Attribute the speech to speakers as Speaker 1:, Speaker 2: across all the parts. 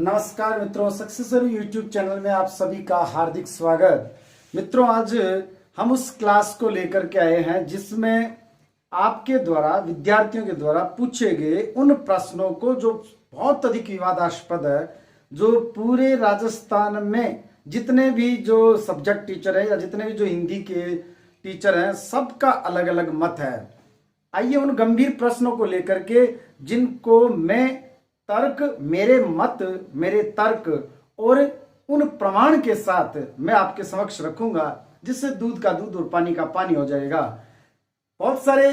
Speaker 1: नमस्कार मित्रों, successor YouTube channel में आप सभी का हार्दिक स्वागत। मित्रों, आज हम उस क्लास को लेकर के आए हैं जिसमें आपके द्वारा, विद्यार्थियों के द्वारा पूछे गए उन प्रश्नों को जो बहुत अधिक विवादास्पद है, जो पूरे राजस्थान में जितने भी जो सब्जेक्ट टीचर है या जितने भी जो हिंदी के टीचर हैं, सबका अलग अलग मत है। आइए उन गंभीर प्रश्नों को लेकर के, जिनको मैं तर्क, मेरे मत, मेरे तर्क और उन प्रमाण के साथ मैं आपके समक्ष रखूंगा, जिससे दूध का दूध और पानी का पानी हो जाएगा। बहुत सारे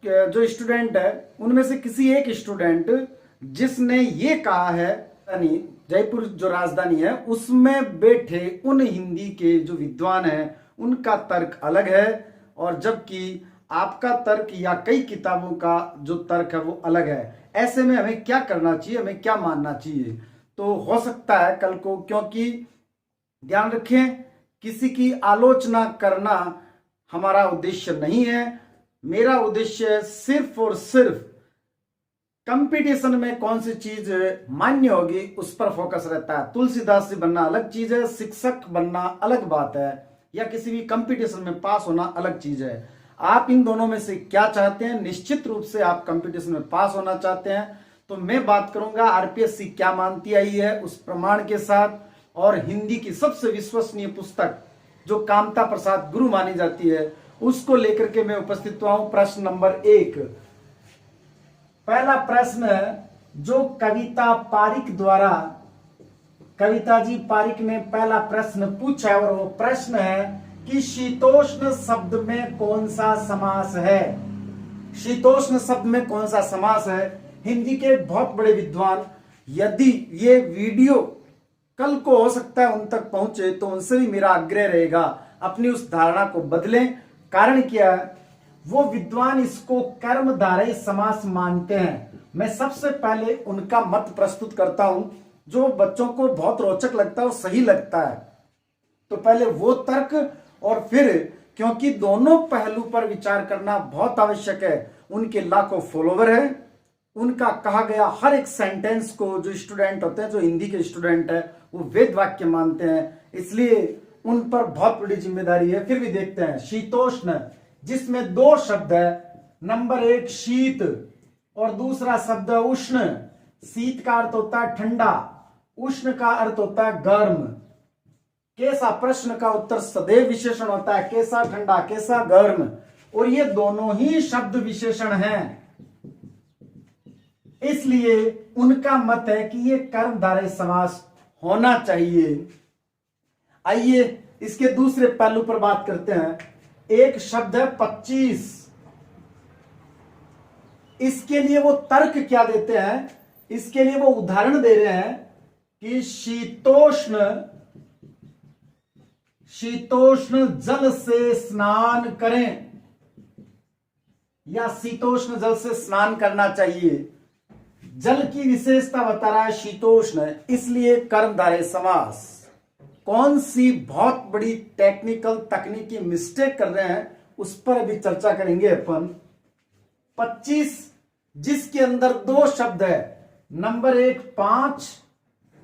Speaker 1: जो स्टूडेंट है, उनमें से किसी एक स्टूडेंट जिसने ये कहा है, यानी जयपुर जो राजधानी है उसमें बैठे उन हिंदी के जो विद्वान हैं उनका तर्क अलग है, और जबकि आपका तर्क या कई किताबों का जो तर्क है वो अलग है। ऐसे में हमें क्या करना चाहिए, हमें क्या मानना चाहिए? तो हो सकता है कल को, क्योंकि ध्यान रखें, किसी की आलोचना करना हमारा उद्देश्य नहीं है। मेरा उद्देश्य सिर्फ और सिर्फ कंपटीशन में कौन सी चीज मान्य होगी उस पर फोकस रहता है। तुलसीदास जी बनना अलग चीज है, शिक्षक बनना अलग बात है, या किसी भी कंपटीशन में पास होना अलग चीज है। आप इन दोनों में से क्या चाहते हैं? निश्चित रूप से आप कंपटीशन में पास होना चाहते हैं, तो मैं बात करूंगा आरपीएससी क्या मानती आई है उस प्रमाण के साथ, और हिंदी की सबसे विश्वसनीय पुस्तक जो कामता प्रसाद गुरु मानी जाती है उसको लेकर के मैं उपस्थित हुआ हूं। प्रश्न नंबर 1, पहला प्रश्न है जो कविता पारिक द्वारा, कविता जी पारिक ने पहला प्रश्न पूछा है, और वो प्रश्न है कि शीतोष्ण शब्द में कौन सा समास है। शीतोष्ण शब्द में कौन सा समास है? हिंदी के बहुत बड़े विद्वान, यदि ये वीडियो कल को हो सकता है उन तक पहुंचे, तो उनसे भी मेरा आग्रह रहेगा अपनी उस धारणा को बदलें। कारण क्या है? वो विद्वान इसको कर्मधारय समास मानते हैं। मैं सबसे पहले उनका मत प्रस्तुत करता हूं, जो बच्चों को बहुत रोचक लगता है और सही लगता है। तो पहले वो तर्क, और फिर क्योंकि दोनों पहलू पर विचार करना बहुत आवश्यक है, उनके लाखों फॉलोवर है, उनका कहा गया हर एक सेंटेंस को जो स्टूडेंट होते हैं, जो हिंदी के स्टूडेंट है, वो वेद वाक्य मानते हैं, इसलिए उन पर बहुत बड़ी जिम्मेदारी है। फिर भी देखते हैं शीतोष्ण, जिसमें दो शब्द है, नंबर 1 शीत और दूसरा शब्द है उष्ण। शीत का अर्थ होता है ठंडा, उष्ण का अर्थ होता है गर्म। कैसा प्रश्न का उत्तर सदैव विशेषण होता है, कैसा ठंडा, कैसा गर्म, और ये दोनों ही शब्द विशेषण हैं। इसलिए उनका मत है कि ये कर्मधारय समास होना चाहिए। आइए इसके दूसरे पहलू पर बात करते हैं। एक शब्द है 25, इसके लिए वो तर्क क्या देते हैं? इसके लिए वो उदाहरण दे रहे हैं कि शीतोष्ण जल से स्नान करें, या शीतोष्ण जल से स्नान करना चाहिए। जल की विशेषता बता रहा है शीतोष्ण, इसलिए कर्मधारय समास। कौन सी बहुत बड़ी टेक्निकल तकनीकी मिस्टेक कर रहे हैं उस पर अभी चर्चा करेंगे अपन। 25 जिसके अंदर दो शब्द है, नंबर 1 5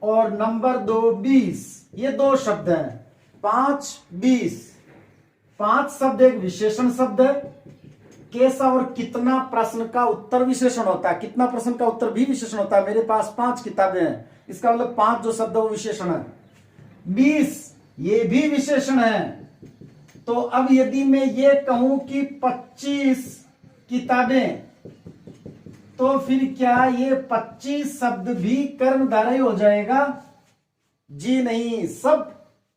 Speaker 1: और नंबर 2 20, ये दो शब्द हैं 5 20। 5 शब्द एक विशेषण शब्द है। कैसा और कितना प्रश्न का उत्तर विशेषण होता है, कितना प्रश्न का उत्तर भी विशेषण होता है। मेरे पास 5 किताबें हैं, इसका मतलब 5 जो शब्द है वो विशेषण है। 20 ये भी विशेषण है। तो अब यदि मैं ये कहूं कि 25 किताबें, तो फिर क्या ये 25 शब्द भी कर्मधारय हो जाएगा? जी नहीं। सब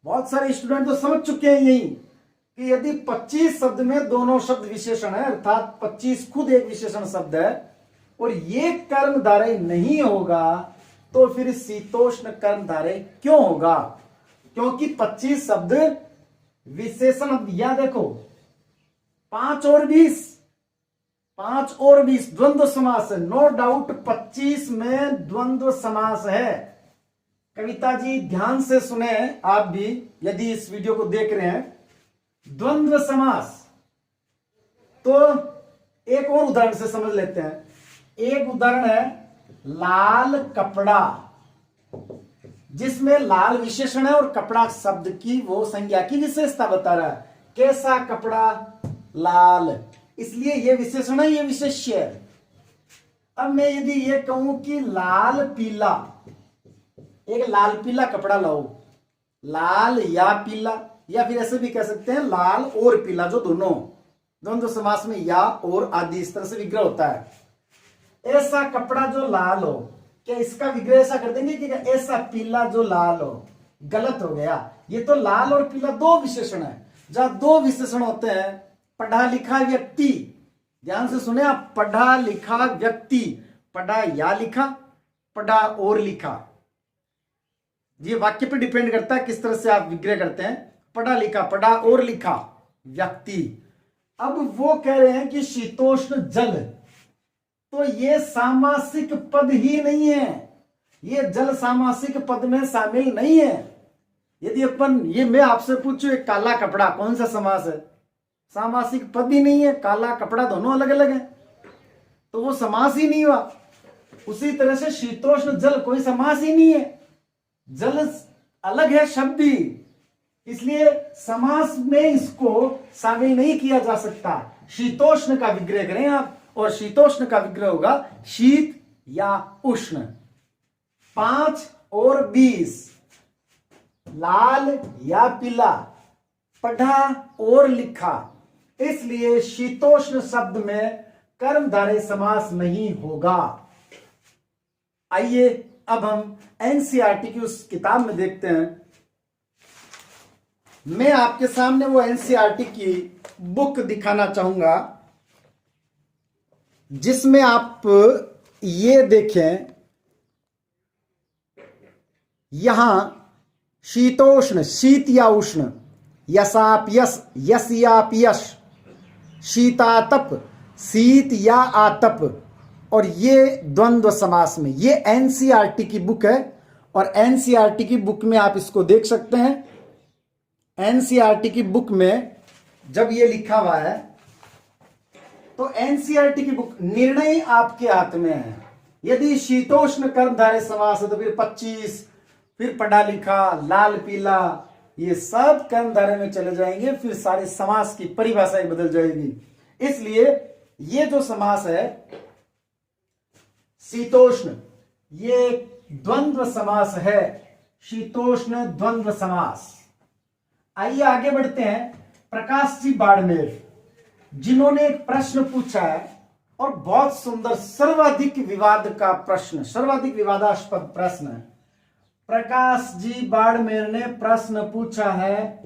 Speaker 1: बहुत सारे स्टूडेंट तो समझ चुके हैं यही, कि यदि 25 शब्द में दोनों शब्द विशेषण है, अर्थात 25 खुद एक विशेषण शब्द है, और ये कर्मधारय नहीं होगा, तो फिर शीतोष्ण कर्मधारय क्यों होगा? क्योंकि 25 शब्द विशेषण। यहां देखो 5 और 20, 5 और 20 द्वंद्व समास है। नो डाउट 25 में द्वंद्व समास है। कविता जी ध्यान से सुने आप भी, यदि इस वीडियो को देख रहे हैं। द्वंद्व समास, तो एक और उदाहरण से समझ लेते हैं। एक उदाहरण है लाल कपड़ा। जिसमें लाल विशेषण है और कपड़ा शब्द की वो संज्ञा की विशेषता बता रहा है। कैसा कपड़ा? लाल, इसलिए ये विशेषण है, ये विशेष्य है। अब मैं यदि ये कहूं कि लाल पीला, एक लाल पीला कपड़ा लाओ, लाल या पीला, या फिर ऐसे भी कह सकते हैं लाल और पीला, जो दोनों समास में या और आदि इस तरह से विग्रह होता है। ऐसा कपड़ा जो लाल हो, क्या इसका विग्रह ऐसा कर देंगे कि ऐसा पीला जो लाल हो? गलत हो गया। ये तो लाल और पीला दो विशेषण है। जहां दो विशेषण होते हैं, पढ़ा लिखा व्यक्ति, ध्यान से सुने आप, पढ़ा लिखा व्यक्ति, पढ़ा या लिखा, पढ़ा और लिखा, ये वाक्य पे डिपेंड करता है किस तरह से आप विग्रह करते हैं। पढ़ा लिखा, पढ़ा और लिखा व्यक्ति। अब वो कह रहे हैं कि शीतोष्ण जल, तो ये सामासिक पद ही नहीं है, ये जल सामासिक पद में शामिल नहीं है। यदि अपन ये मैं आपसे पूछूं एक काला कपड़ा कौन सा समास है? सामासिक पद ही नहीं है, काला कपड़ा दोनों अलग अलग है, तो वो समास ही नहीं हुआ। उसी तरह से शीतोष्ण जल कोई समास ही नहीं है, जल अलग है शब्द ही, इसलिए समास में इसको शामिल नहीं किया जा सकता। शीतोष्ण का विग्रह करें आप, और शीतोष्ण का विग्रह होगा शीत या उष्ण। 5 और 20, लाल या पीला, पढ़ा और लिखा, इसलिए शीतोष्ण शब्द में कर्मधारय समास नहीं होगा। आइए अब हम एनसीईआरटी की उस किताब में देखते हैं। मैं आपके सामने वो एनसीईआरटी की बुक दिखाना चाहूंगा जिसमें आप ये देखें, यहां शीतोष्ण, शीत या उष्ण, यसाप यस, यस या यश, शीतातप, शीत या आतप, और ये द्वंद्व समास में, ये एनसीईआरटी की बुक है। और एनसीईआरटी की बुक में आप इसको देख सकते हैं। एनसीईआरटी की बुक में जब ये लिखा हुआ है, तो एनसीईआरटी की बुक, निर्णय आपके हाथ में है। यदि शीतोष्ण कर्मधारय समास है तो फिर 25, फिर पढ़ा लिखा, लाल पीला, ये सब कर्मधारय में चले जाएंगे, फिर सारे समास की परिभाषाएं बदल जाएगी। इसलिए ये जो समास है शीतोष्ण, ये द्वंद्व समास है, शीतोष्ण द्वंद्व समास। आइए आगे बढ़ते हैं। प्रकाश जी बाड़मेर, जिन्होंने एक प्रश्न पूछा है और बहुत सुंदर, सर्वाधिक विवाद का प्रश्न, सर्वाधिक विवादास्पद प्रश्न है। प्रकाश जी बाड़मेर ने प्रश्न पूछा है,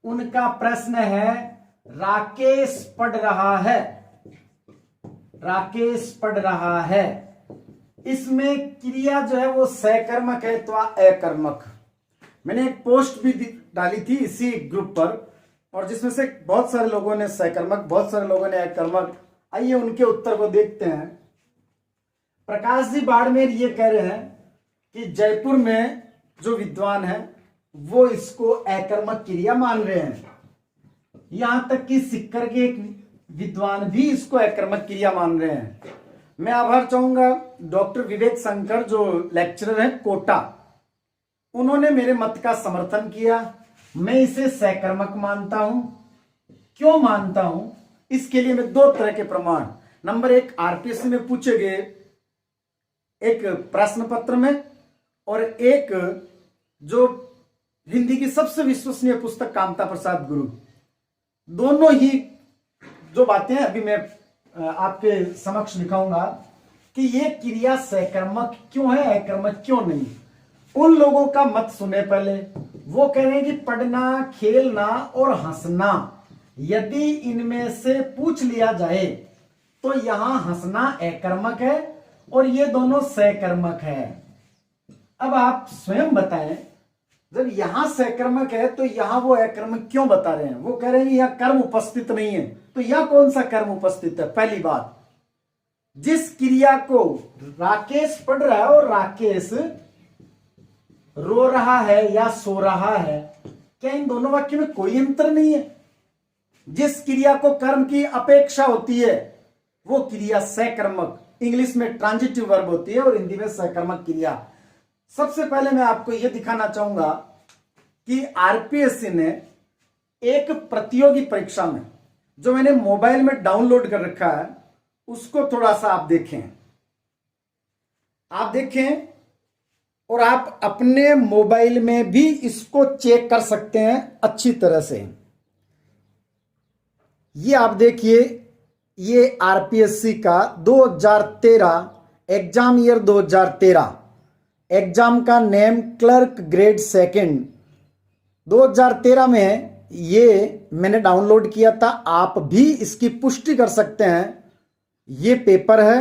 Speaker 1: उनका प्रश्न है, राकेश पढ़ रहा है, राकेश पढ़ रहा है, इसमें क्रिया जो है वो सकर्मक है अथवा अकर्मक। मैंने एक पोस्ट भी डाली थी इसी ग्रुप पर, और जिसमें से बहुत सारे लोगों ने सकर्मक, बहुत सारे लोगों ने अकर्मक। आइए उनके उत्तर को देखते हैं। प्रकाश जी बाड़मेर ये कह रहे हैं कि जयपुर में जो विद्वान है वो इसको अकर्मक क्रिया मान रहे हैं, यहां तक कि सिक्कर के एक विद्वान भी इसको अकर्मक क्रिया मान रहे हैं। मैं आभार चाहूंगा डॉक्टर विवेक शंकर जो लेक्चरर है कोटा, उन्होंने मेरे मत का समर्थन किया। मैं इसे सकर्मक मानता हूं। क्यों मानता हूं? इसके लिए मैं 2 तरह के प्रमाण, नंबर 1 आरपीएससी में पूछे गए एक प्रश्न पत्र में, और एक जो हिंदी की सबसे विश्वसनीय पुस्तक कामता प्रसाद गुरु, दोनों ही जो बातें अभी मैं आपके समक्ष दिखाऊंगा कि ये क्रिया सकर्मक क्यों है, अकर्मक क्यों नहीं। उन लोगों का मत सुने पहले। वो कह रहे हैं कि पढ़ना, खेलना और हंसना, यदि इनमें से पूछ लिया जाए तो यहां हंसना अकर्मक है और ये दोनों सकर्मक है। अब आप स्वयं बताएं, जब यहां सकर्मक है तो यहां वो अकर्मक क्यों बता रहे हैं? वो कह रहे हैं यहां कर्म उपस्थित नहीं है, तो यह कौन सा कर्म उपस्थित है? पहली बात, जिस क्रिया को राकेश पढ़ रहा है और राकेश रो रहा है या सो रहा है, क्या इन दोनों वाक्य में कोई अंतर नहीं है? जिस क्रिया को कर्म की अपेक्षा होती है वो क्रिया सकर्मक, इंग्लिश में ट्रांजिटिव वर्ब होती है और हिंदी में सकर्मक क्रिया। सबसे पहले मैं आपको यह दिखाना चाहूंगा कि आरपीएससी ने एक प्रतियोगी परीक्षा में जो मैंने मोबाइल में डाउनलोड कर रखा है उसको थोड़ा सा आप देखें और आप अपने मोबाइल में भी इसको चेक कर सकते हैं अच्छी तरह से। ये आप देखिए, ये आरपीएससी का 2013 एग्जाम ईयर 2013 एग्जाम का नेम क्लर्क ग्रेड सेकंड 2013 में ये मैंने डाउनलोड किया था। आप भी इसकी पुष्टि कर सकते हैं। ये पेपर है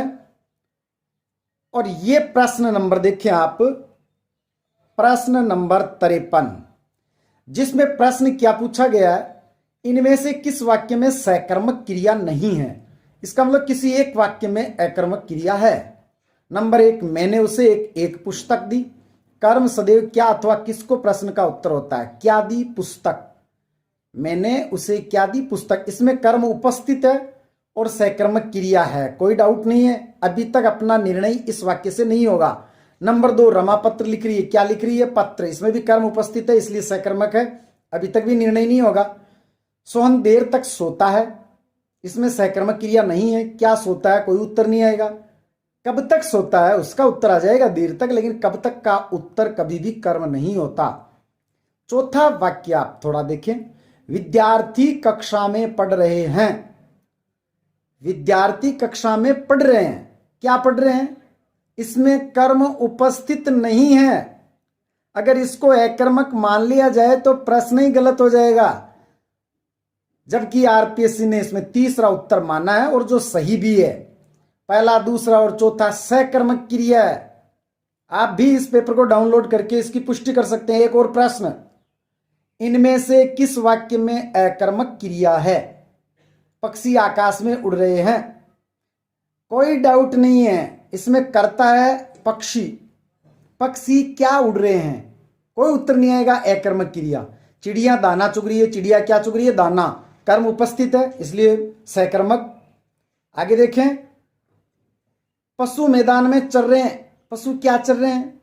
Speaker 1: और ये प्रश्न नंबर देखिए आप, प्रश्न नंबर 53, जिसमें प्रश्न क्या पूछा गया है, इनमें से किस वाक्य में सकर्मक क्रिया नहीं है। इसका मतलब किसी एक वाक्य में अकर्मक क्रिया है। नंबर 1, मैंने उसे एक पुस्तक दी। कर्म सदैव क्या अथवा किसको प्रश्न का उत्तर होता है। क्या दी? पुस्तक। मैंने उसे क्या दी? पुस्तक। इसमें कर्म उपस्थित है और सकर्मक क्रिया है, कोई डाउट नहीं है। अभी तक अपना निर्णय इस वाक्य से नहीं होगा। नंबर 2, रमा पत्र लिख रही है। क्या लिख रही है? पत्र। इसमें भी कर्म उपस्थित है इसलिए सकर्मक है, अभी तक भी निर्णय नहीं होगा। सोहन देर तक सोता है, इसमें सकर्मक क्रिया नहीं है। क्या सोता है? कोई उत्तर नहीं आएगा। कब तक सोता है उसका उत्तर आ जाएगा देर तक, लेकिन कब तक का उत्तर कभी भी कर्म नहीं होता। चौथा वाक्य आप थोड़ा देखें, विद्यार्थी कक्षा में पढ़ रहे हैं। विद्यार्थी कक्षा में पढ़ रहे हैं, क्या पढ़ रहे हैं? इसमें कर्म उपस्थित नहीं है। अगर इसको अकर्मक मान लिया जाए तो प्रश्न ही गलत हो जाएगा, जबकि आरपीएससी ने इसमें तीसरा उत्तर माना है और जो सही भी है। पहला, दूसरा और चौथा सकर्मक क्रिया है। आप भी इस पेपर को डाउनलोड करके इसकी पुष्टि कर सकते हैं। एक और प्रश्न, इनमें से किस वाक्य में अकर्मक क्रिया है। पक्षी आकाश में उड़ रहे हैं, कोई डाउट नहीं है, इसमें करता है पक्षी। पक्षी क्या उड़ रहे हैं, कोई उत्तर नहीं आएगा, अकर्मक क्रिया। चिड़िया दाना चुग रही है, चिड़िया क्या चुग रही है? दाना। कर्म उपस्थित है इसलिए सकर्मक। आगे देखें, पशु मैदान में चर रहे हैं। पशु क्या चर रहे हैं?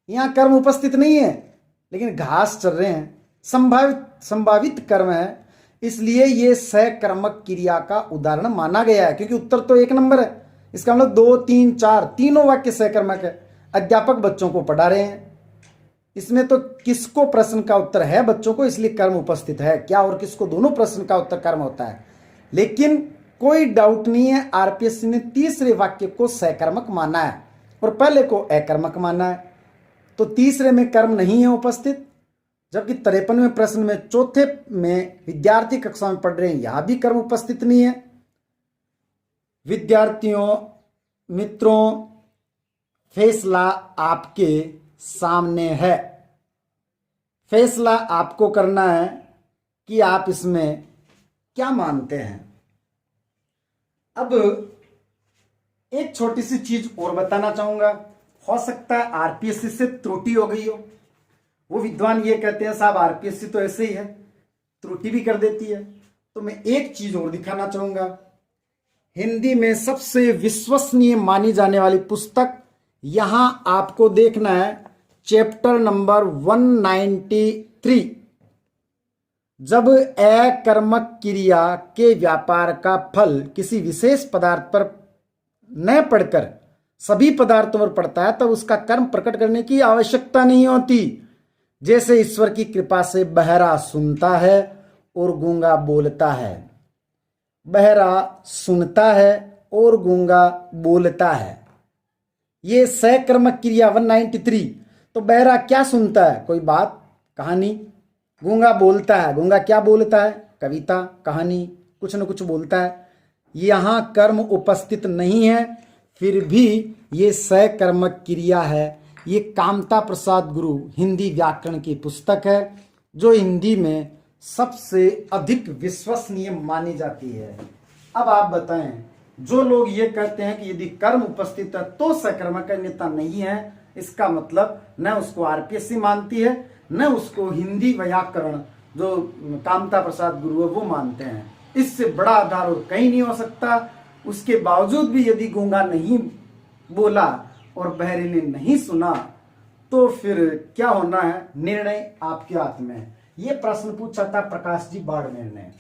Speaker 1: यहां कर्म उपस्थित नहीं है लेकिन घास चर रहे हैं, संभावित कर्म है, इसलिए यह सकर्मक क्रिया का उदाहरण माना गया है, क्योंकि उत्तर तो 1 नंबर है। इसका मतलब 2, 3, 4 तीनों वाक्य सकर्मक है। अध्यापक बच्चों को पढ़ा रहे हैं, इसमें तो किसको प्रश्न का उत्तर है? बच्चों को, इसलिए कर्म उपस्थित है। क्या और किसको? दोनों प्रश्न का उत्तर कर्म होता है। लेकिन कोई डाउट नहीं है, आरपीएससी ने तीसरे वाक्य को सकर्मक माना है और पहले को अकर्मक माना है। तो तीसरे में कर्म नहीं है उपस्थित, जबकि 53वें प्रश्न में चौथे में विद्यार्थी कक्षा में पढ़ रहे हैं, यहां भी कर्म उपस्थित नहीं है। विद्यार्थियों, मित्रों, फैसला आपके सामने है। फैसला आपको करना है कि आप इसमें क्या मानते हैं। अब एक छोटी सी चीज और बताना चाहूंगा, हो सकता है आरपीएससी से त्रुटि हो गई हो। वो विद्वान ये कहते हैं साहब आरपीएससी तो ऐसे ही है, त्रुटि भी कर देती है। तो मैं एक चीज और दिखाना चाहूंगा। हिंदी में सबसे विश्वसनीय मानी जाने वाली पुस्तक यहां आपको देखना है, चैप्टर नंबर 193। जब अकर्मक क्रिया के व्यापार का फल किसी विशेष पदार्थ पर न पड़कर सभी पदार्थों पर पड़ता है तब उसका कर्म प्रकट करने की आवश्यकता नहीं होती। जैसे ईश्वर की कृपा से बहरा सुनता है और गूंगा बोलता है। बहरा सुनता है और गूंगा बोलता है, ये सकर्मक क्रिया 193। तो बहरा क्या सुनता है? कोई बात, कहानी। गूंगा बोलता है, गूंगा क्या बोलता है? कविता, कहानी, कुछ न कुछ बोलता है। यहां कर्म उपस्थित नहीं है, फिर भी ये सकर्मक क्रिया है। ये कामता प्रसाद गुरु हिंदी व्याकरण की पुस्तक है, जो हिंदी में सबसे अधिक विश्वसनीय मानी जाती है। अब आप बताएं, जो लोग ये कहते हैं कि यदि कर्म उपस्थित है तो सकर्मक अन्यथा नहीं है, इसका मतलब न उसको आरपीएससी मानती है न उसको हिंदी व्याकरण जो कामता प्रसाद गुरु है वो मानते हैं। इससे बड़ा आधार और कहीं नहीं हो सकता। उसके बावजूद भी यदि गूंगा नहीं बोला और बहरे ने नहीं सुना तो फिर क्या होना है, निर्णय आपके हाथ में है। ये प्रश्न पूछा था प्रकाश जी बाड़मेर ने।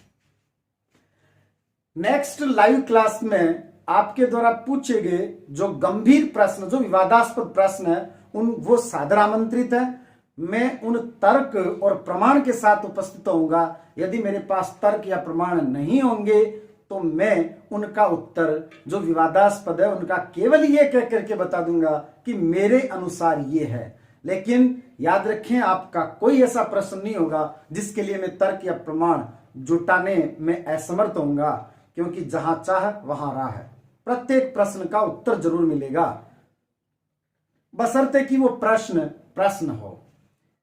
Speaker 1: नेक्स्ट लाइव क्लास में आपके द्वारा पूछे गए जो गंभीर प्रश्न, जो विवादास्पद प्रश्न है, वो सादर आमंत्रित है। मैं उन तर्क और प्रमाण के साथ उपस्थित होऊंगा। यदि मेरे पास तर्क या प्रमाण नहीं होंगे तो मैं उनका उत्तर जो विवादास्पद है उनका केवल ये कह करके बता दूंगा कि मेरे अनुसार ये है। लेकिन याद रखें, आपका कोई ऐसा प्रश्न नहीं होगा जिसके लिए मैं तर्क या प्रमाण जुटाने में असमर्थ होऊंगा, क्योंकि जहां चाह वहां राह है। प्रत्येक प्रश्न का उत्तर जरूर मिलेगा, बशर्ते कि वो प्रश्न हो।